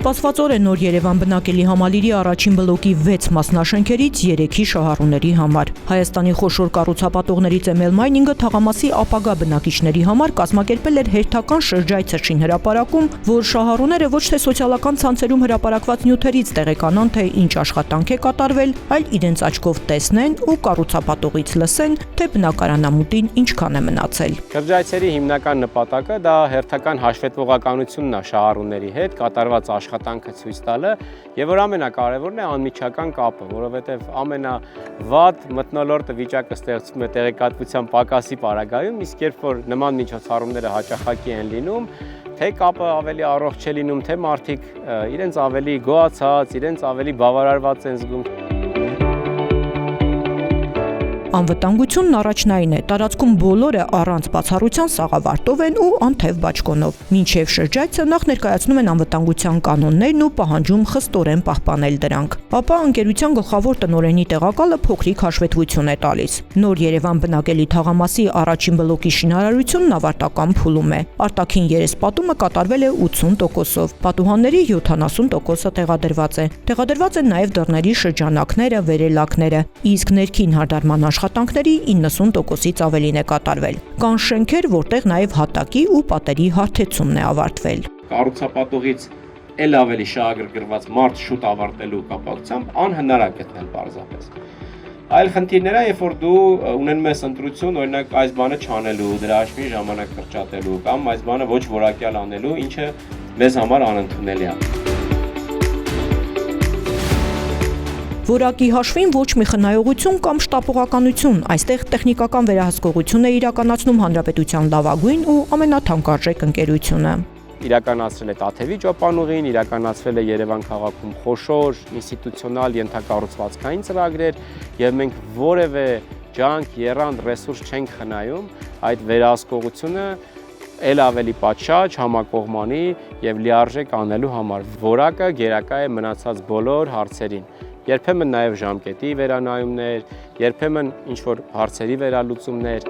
Անսպասված օր է Նոր Երևան բնակելի համալիրի առաջին բլոկի 6 մասնաշենքերից 3-ի շահառուների համար։ Հայաստանի խոշոր կառուցապատողներից Emel Mining-ը թաղամասի ապագա բնակիչների համար կազմակերպել էր հերթական շրջայցը հրապարակում, որ շահառուները ոչ թե սոցիալական ցանցերում հրապարակված նյութերից տեղեկանան, թե ինչ աշխատանք է կատարվել, այլ իրենց աչքով տեսնեն ու կառուցապատողից լսեն, թե բնակարանամուտին ինչքան է մնացել։ Շրջայցերի հիմնական նպատակը դա հերթական հաշվետվողականությունն է շահառուների հետ կատարված աշխատանքը ցույց տալը եւ որ ամենակարևորն է անմիջական կապը, որովհետեւ ամենավատ մթնոլորտը վիճակը ստեղծվում է տեղեկատվության պակասի պարագայում, իսկ երբ որ նման միջոցառումները հաճախակի են լինում, թե կապը ավելի առողջ է լինում, թե մարդիկ իրենց ավելի գոհացած, իրենց ավելի բավարարված են զգում։ Անվտանգությունն առաջնային է, տարածքում բոլորը առանց բացառության սաղավարտով են ու անթև բաճկոնով։ Մինչև շրջայցը նախ ներկայացնում են անվտանգության կանոններն ու պահանջում խստորեն պահպանել դրանք։ Ապա ընկերության գլխավոր տնօրենի տեղակալը փոքրիկ հաշվետվություն է տալիս։ Նոր Երևան բնակելի թաղամասի առաջին բլոկի շինարարությունն ավարտական փուլում է։ Արտաքին երեսպատումը կատարվել է 80%-ով, պատուհանների 70%-ը տեղադրված է։ Տեղադրված են նաև դռների շրջանակները, վերելակները, իսկ ներքին հարդարման աշխատանքների 90%-ից ավելին է կատարվել։ Կան շենքեր, որտեղ նաև հատակի ու պատերի հարթեցումն է ավարտվել։ Կառուցապատողից էլ ավելի շահագրգռված մարդ շուտ ավարտելու կապակցությամբ անհնար է գտնել պարզապես։ Այլ խնդիրներ է, երբ որ դու ունենում ես ընտրություն, օրինակ այս բանը չանելու, դրա հաշվի ժամանակ կրճատելու կամ այս բանը ոչ որակյալ անելու, ինչը մեզ համար անընդունելի է։ Որակի հաշվին ոչ մի խնայողություն կամ շտապողականություն, այստեղ տեխնիկական վերահսկողություն է իրականացնում հանրապետության լավագույն ու ամենաթանկարժեք ընկերությունը։ Իրականացրել է Տաթևի ճոպանուղին, իրականացվել է Երևան քաղաքում խոշոր ինստիտուցիոնալ ենթակառուցվածքային ծրագրեր եւ մենք որևէ ջանք, եռանդ ռեսուրս չենք խնայում այդ վերահսկողությունը էլ ավելի պատշաճ, համակողմանի եւ լիարժեք անելու համար։ Որակը գերակա է մնացած բոլոր հարցերին։ Երբեմն նաև ժամկետի վերանայումներ, երբեմն ինչ-որ հարցերի վերալուծումներ։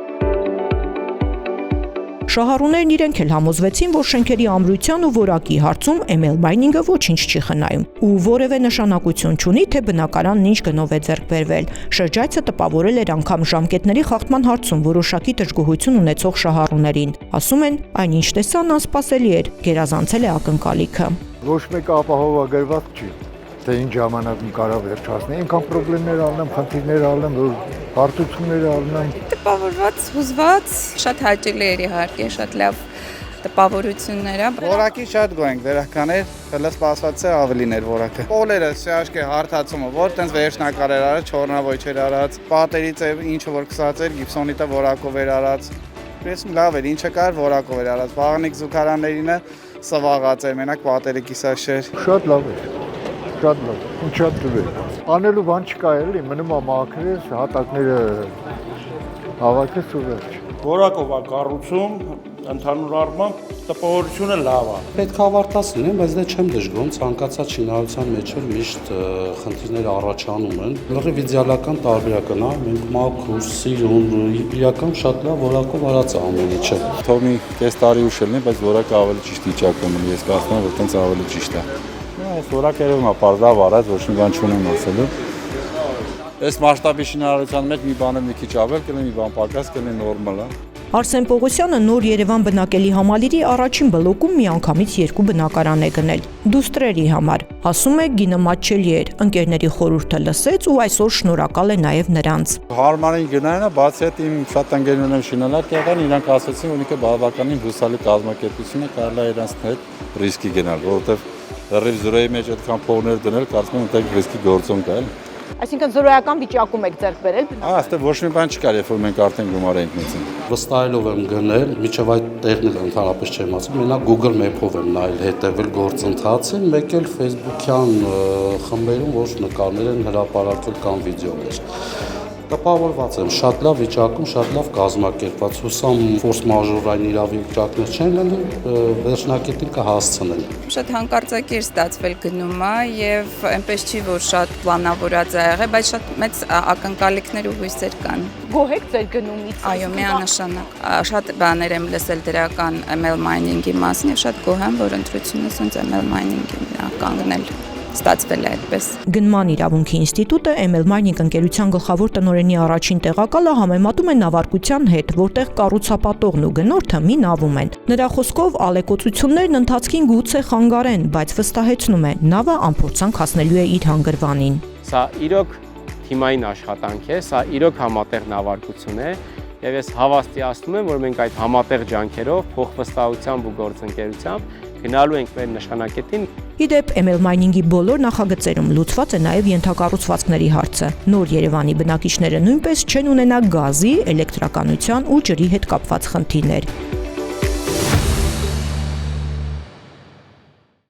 Շահառուներն իրենք էլ համոզվեցին, որ շենքերի ամրության ու որակի հարցում Emel Mining-ը ոչինչ չի խնայում ու որևէ նշանակություն չունի, թե բնակարանն ինչ գնով է ձեռք բերվել։ Շրջայցը տպավորել էր անգամ ժամկետների խախտման հարցում որոշակի դժգոհություն ունեցող շահառուներին։ Ասում են, այնինչ տեսան անսպասելի էր, գերազանցել է ակնկալիքը։ Ոչ մեկը ապահովագրված չի։ Թե ինչ ժամանակ կարող վերջացնի, ինքան խնդիրներ առնեմ, խնդիրներ առնեմ, որ հարթություններ առնեմ։ Տպավորված, հուզված, շատ հաճելի էր իհարկե, շատ լավ տպավորություններ է։ Որակի շատ գոհ ենք, դերականներ, հələ սպասված է ավելին էր որակը։ Պոլերը, շաշկե հարթացումը, որ տենց վերջնակար էր արած, չորնավոյ չէր արած, պատերից ինչը որ կսած էր, գիպսոնիտը որակով էր արած։ Ես լավ էր, ինչը կար որակով էր արած։ Վաղանիկ զուգարաններինը սվաղած էր, մենակ պատերը կիսաշ էր։ Շատ լավ էր։ Շատ լավ, ու շատ լավ։ Անելու բան չկա էլի, մնում է մաքրես, հատակները հավաքես ու վերջ։ Որակով է կառուցում, ընդհանուր առմամբ տպավորությունը լավ է։ Պետք է ավարտած լինեն, բայց դա չեմ դժգոհում, ցանկացած շինարարության մեջ էլ միշտ խնդիրներ առաջանում են։ Լրիվ իդեալական տարբերակը նա, մենք մաքուր, սիրուն, իրական շատ լավ որակով արած է ամեն ինչը։ Թող մի կես տարի ուշ լինի, բայց որակը ավելի ճիշտ վիճակում ունի, ես կարծում եմ, որ տենց ավելի ճիշտ է։ Այս որակը երևում է պարզավ արած, ոչ մի բան չունեմ ասելու։ Այս մասշտաբի շինարարության մեջ մի բանը մի քիչ ավել կլինի, մի բան պակաս կլինի նորմալ է։ Արսեն Պողոսյանը Նոր Երևան բնակելի համալիրի առաջին բլոկում միանգամից 2 բնակարան է գնել դուստրերի համար։ Ասում է գինը մատչելի էր, ընկերների խորհուրդը լսեց ու այսօր շնորհակալ է նաև նրանց։ Հարմարին գնային է, բացի այդ իմ շատ ընկերներ են շինարար եղան, իրանք ասացին, որ ինքը բավականին հուսալի կազմակերպություն է, կարելի է իրանց հետ ռիսկի գնալ, որովհետև լրիվ զրոյի մեջ այդքան փողներ դնել, կարծում եմ այդտեղ ռիսկի գործոն կա էլ։ Այսինքն զրոյական վիճակում եք ձեռք բերել։ Այստեղ ոչ մի բան չկար, երբ որ մենք արդեն գումար ենք մտցին։ Վստահելով եմ գնել, միջև այդ տեղն ընդհանրապես չեմ ասում, մենակ Google Map-ով եմ նայել, հետևել գործընթացին, մեկ էլ Facebook-յան խմբերում ոչ նկարներ են հրապարակել կամ վիդեոներ։ Տպավորված եմ, շատ լավ վիճակում, շատ լավ կազմակերպված, հուսամ ֆորս մաժորային իրավիճակներ չեն լինի, վերջնակետին կհասցնեն։ Շատ հանկարծակի ստացվել գնումը եւ այնպես չի որ շատ պլանավորած է եղել, բայց շատ մեծ ակնկալիքներ ու հույսեր կան։ Գոհ եք ձեր գնումից։ Այո, միանշանակ։ Շատ բաներ եմ լսել դրական ML mining-ի մասին եւ շատ գոհ եմ, որ ընտրությունը ասենց ML mining-ին կանգնել։ Ստացվել է այդպես։ Գնման իրավունքի ինստիտուտը ML Mining ընկերության գլխավոր տնօրենի առաջին տեղակալը համեմատում է նավարկության հետ, որտեղ կառուցապատողն ու գնորդը մի նավում են։ Նրա խոսքով ալեկոծություններն ընթացքին գուցե խանգարեն, բայց վստահեցնում է, նավը անփորձանք հասնելու է իր հանգրվանին։ Սա իրոք թիմային աշխատանք է, սա իրոք համատեղ նավարկություն է, եւ ես հավաստիացնում եմ, որ մենք այդ համատեղ ջանքերով, փոխվստահությամբ ու գործընկերությամբ գնալու ենք մեր նշանակետին։ Իդեպ ML Mining-ի բոլոր նախագծերում լուծված է նաև ենթակառուցվածքների հարցը։ Նոր Երևանի բնակիչները նույնպես չեն ունենա գազի, էլեկտրականության ու ջրի հետ կապված խնդիրներ։